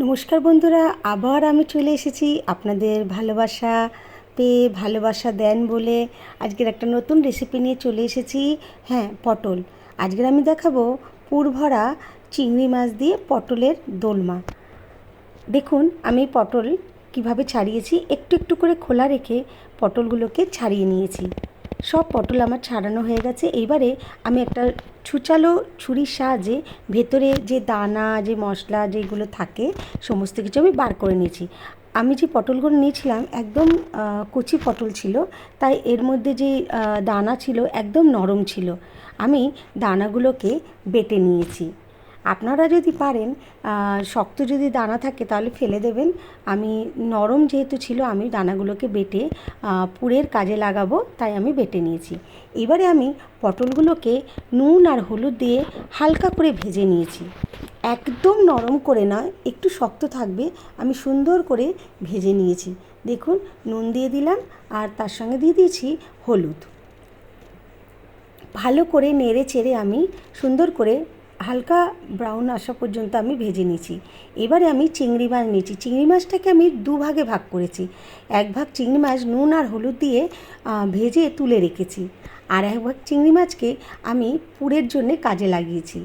নমস্কার বন্ধুরা, আবার আমি চলে এসেছি আপনাদের ভালোবাসা পেয়ে ভালোবাসা দেন বলে আজকের একটা নতুন রেসিপি নিয়ে চলে এসেছি। হ্যাঁ, পটল। আজকের আমি দেখাবো পুর ভরা চিংড়ি মাছ দিয়ে পটলের দোলমা। দেখুন আমি পটল কিভাবে ছাড়িয়েছি, একটু একটু করে খোলা রেখে পটলগুলোকে ছাড়িয়ে নিয়েছি। সব পটল আমার ছাড়ানো হয়ে গেছে। এইবারে আমি একটা ছুচালো ছুরির সাহায্যে ভেতরে যে দানা, যে মশলা যেগুলো থাকে সমস্ত কিছু আমি বার করে নিয়েছি। আমি যে পটলগুলো নিয়েছিলাম একদম কচি পটল ছিল, তাই এর মধ্যে যে দানা ছিল একদম নরম ছিল। আমি দানাগুলোকে বেটে নিয়েছি। আপনারা যদি পারেন শক্ত যদি দানা থাকে তাহলে ফেলে দেবেন। আমি নরম যেহেতু ছিল আমি দানাগুলোকে বেটে পুরের কাজে লাগাবো, তাই আমি বেটে নিয়েছি। এবারে আমি পটলগুলোকে নুন আর হলুদ দিয়ে হালকা করে ভেজে নিয়েছি। একদম নরম করে নয়, একটু শক্ত থাকবে, আমি সুন্দর করে ভেজে নিয়েছি। দেখুন নুন দিয়ে দিলাম আর তার সঙ্গে দিয়ে দিয়েছি হলুদ। ভালো করে নেড়ে চেড়ে আমি সুন্দর করে হালকা ব্রাউন আসা পর্যন্ত আমি ভেজে নিয়েছি। এবারে আমি চিংড়ি মাছ নিয়েছি। চিংড়ি মাছটাকে আমি দুভাগে ভাগ করেছি। এক ভাগ চিংড়ি মাছ নুন আর হলুদ দিয়ে ভেজে তুলে রেখেছি, আর এক ভাগ চিংড়ি মাছকে আমি পুরের জন্যে কাজে লাগিয়েছি।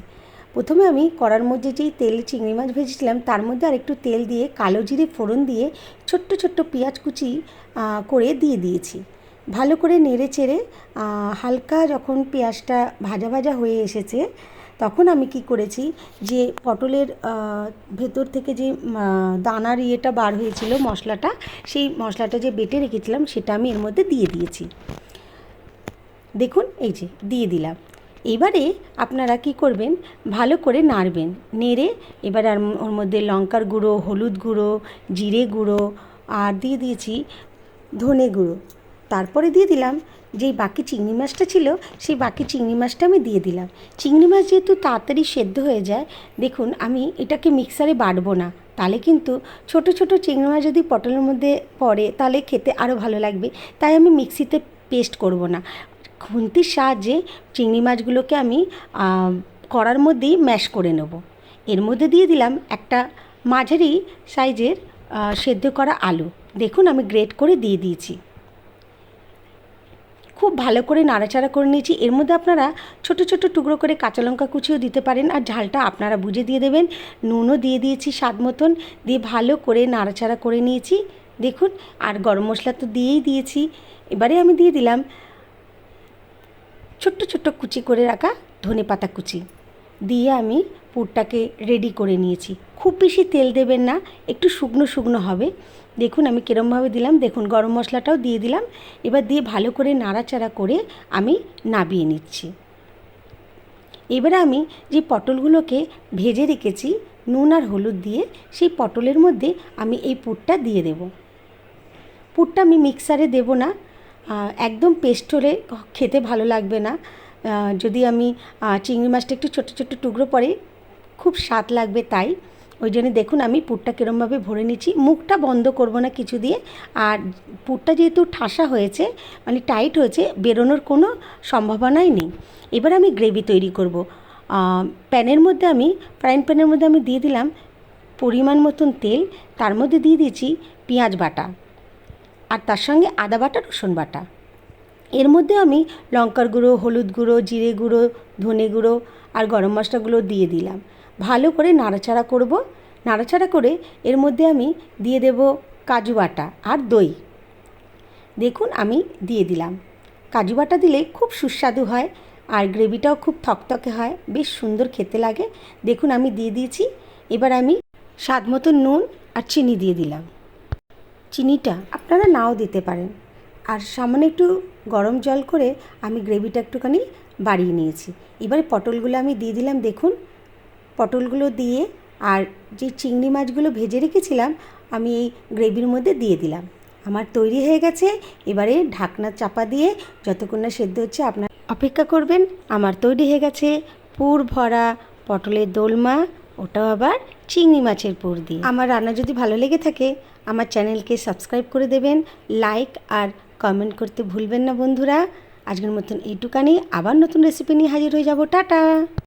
প্রথমে আমি কড়ার মধ্যে যেই তেল চিংড়ি মাছ ভেজেছিলাম তার মধ্যে আর একটু তেল দিয়ে কালো জিরে ফোড়ন দিয়ে ছোট্ট ছোট্ট পেঁয়াজ কুচি করে দিয়ে দিয়েছি। ভালো করে নেড়ে চেড়ে হালকা যখন পেঁয়াজটা ভাজা ভাজা হয়ে এসেছে তখন আমি কি করেছি, যে পটলের ভেতর থেকে যে দানার ইয়েটা বার হয়েছিল মশলাটা, সেই মশলাটা যে বেটে রেখেছিলাম সেটা আমি এর মধ্যে দিয়ে দিয়েছি। দেখুন এই যে দিয়ে দিলাম। এবারে আপনারা কি করবেন, ভালো করে নাড়বেন। নেড়ে এবার আর ওর মধ্যে লঙ্কার গুঁড়ো, হলুদ গুঁড়ো, জিরে গুঁড়ো আর দিয়ে দিয়েছি ধনে গুঁড়ো। তারপরে দিয়ে দিলাম যেই বাকি চিংড়ি মাছটা ছিল, সেই বাকি চিংড়ি মাছটা আমি দিয়ে দিলাম। চিংড়ি মাছ যেহেতু তাড়াতাড়ি সেদ্ধ হয়ে যায়, দেখুন আমি এটাকে মিক্সারে বাটবো না, তাহলে কিন্তু ছোট ছোট চিংড়ি মাছ যদি পটলের মধ্যে পড়ে তাহলে খেতে আরও ভালো লাগবে। তাই আমি মিক্সিতে পেস্ট করব না, খুন্তির সাহায্যে চিংড়ি মাছগুলোকে আমি কড়ার মধ্যেই ম্যাশ করে নেব। এর মধ্যে দিয়ে দিলাম একটা মাঝারি সাইজের সেদ্ধ করা আলু। দেখুন আমি গ্রেট করে দিয়ে দিয়েছি। খুব ভালো করে নাড়াচাড়া করে নিয়েছি। এর মধ্যে আপনারা ছোট ছোট টুকরো করে কাঁচা লঙ্কা কুচিও দিতে পারেন, আর ঝালটা আপনারা বুঝে দিয়ে দেবেন। নুনও দিয়ে দিয়েছি স্বাদ মতন, দিয়ে ভালো করে নাড়াচাড়া করে নিয়েছি। দেখুন, আর গরম মশলা তো দিয়েই দিয়েছি। এবারে আমি দিয়ে দিলাম ছোট্ট ছোট্ট কুচি করে রাখা ধনেপাতা কুচি দিয়ে আমি পুরটাকে রেডি করে নিয়েছি। খুব বেশি তেল দেবেন না, একটু শুকনো শুকনো হবে। দেখুন আমি কীরমভাবে দিলাম, দেখুন গরম মশলাটাও দিয়ে দিলাম। এবার দিয়ে ভালো করে নাড়াচাড়া করে আমি নামিয়ে নিচ্ছি। এবারে আমি যে পটলগুলোকে ভেজে রেখেছি নুন আর হলুদ দিয়ে, সেই পটলের মধ্যে আমি এই পুরটা দিয়ে দেব। পুরটা আমি মিক্সারে দেব না, একদম পেস্ট হলে খেতে ভালো লাগবে না। যদি আমি চিংড়ি মাছটা একটু ছোটো ছোটো টুকরো পরে খুব স্বাদ লাগবে, তাই ওই জন্য দেখুন আমি পুরটা কীরমভাবে ভরে নিচ্ছি। মুখটা বন্ধ করব না কিছু দিয়ে, আর পুরটা যেহেতু ঠাসা হয়েছে মানে টাইট হয়েছে, বেরোনোর কোনো সম্ভাবনাই নেই। এবার আমি গ্রেভি তৈরি করব। প্যানের মধ্যে আমি ফ্রাইং প্যানের মধ্যে আমি দিয়ে দিলাম পরিমাণ মতন তেল, তার মধ্যে দিয়ে দিয়েছি পেঁয়াজ বাটা আর তার সঙ্গে আদা বাটা, রসুন বাটা। এর মধ্যে আমি লঙ্কার গুঁড়ো, হলুদ গুঁড়ো, জিরে গুঁড়ো, ধনে গুঁড়ো আর গরম মশলাগুলো দিয়ে দিলাম। ভালো করে নাড়াচাড়া করব। নাড়াচাড়া করে এর মধ্যে আমি দিয়ে দেব কাজু বাটা আর দই। দেখুন আমি দিয়ে দিলাম। কাজু বাটা দিলে খুব সুস্বাদু হয়, আর গ্রেভিটাও খুব থকথকে হয়, বেশ সুন্দর খেতে লাগে। দেখুন আমি দিয়ে দিয়েছি। এবার আমি স্বাদ মতো নুন আর চিনি দিয়ে দিলাম। চিনিটা আপনারা নাও দিতে পারেন। আর সামান্য একটু গরম জল করে আমি গ্রেভিটা একটুখানি বাড়িয়ে নিয়েছি। এবারে পটলগুলো আমি দিয়ে দিলাম। দেখুন পটলগুলো দিয়ে আর যে চিংড়ি মাছগুলো ভেজে রেখেছিলাম আমি এই গ্রেভির মধ্যে দিয়ে দিলাম। আমার তৈরি হয়ে গেছে। এবারে ঢাকনা চাপা দিয়ে যতক্ষণ না সেদ্ধ হচ্ছে আপনার অপেক্ষা করবেন। আমার তৈরি হয়ে গেছে পুর ভরা পটলের দোলমা, ওটাও আবার চিংড়ি মাছের পুর দিয়ে। আমার রান্না যদি ভালো লেগে থাকে আমার চ্যানেলকে সাবস্ক্রাইব করে দেবেন, লাইক আর কমেন্ট করতে ভুলবেন না বন্ধুরা। আজকের মতন এইটুকানি, আবার নতুন রেসিপি নিয়ে হাজির হয়ে যাব। টাটা।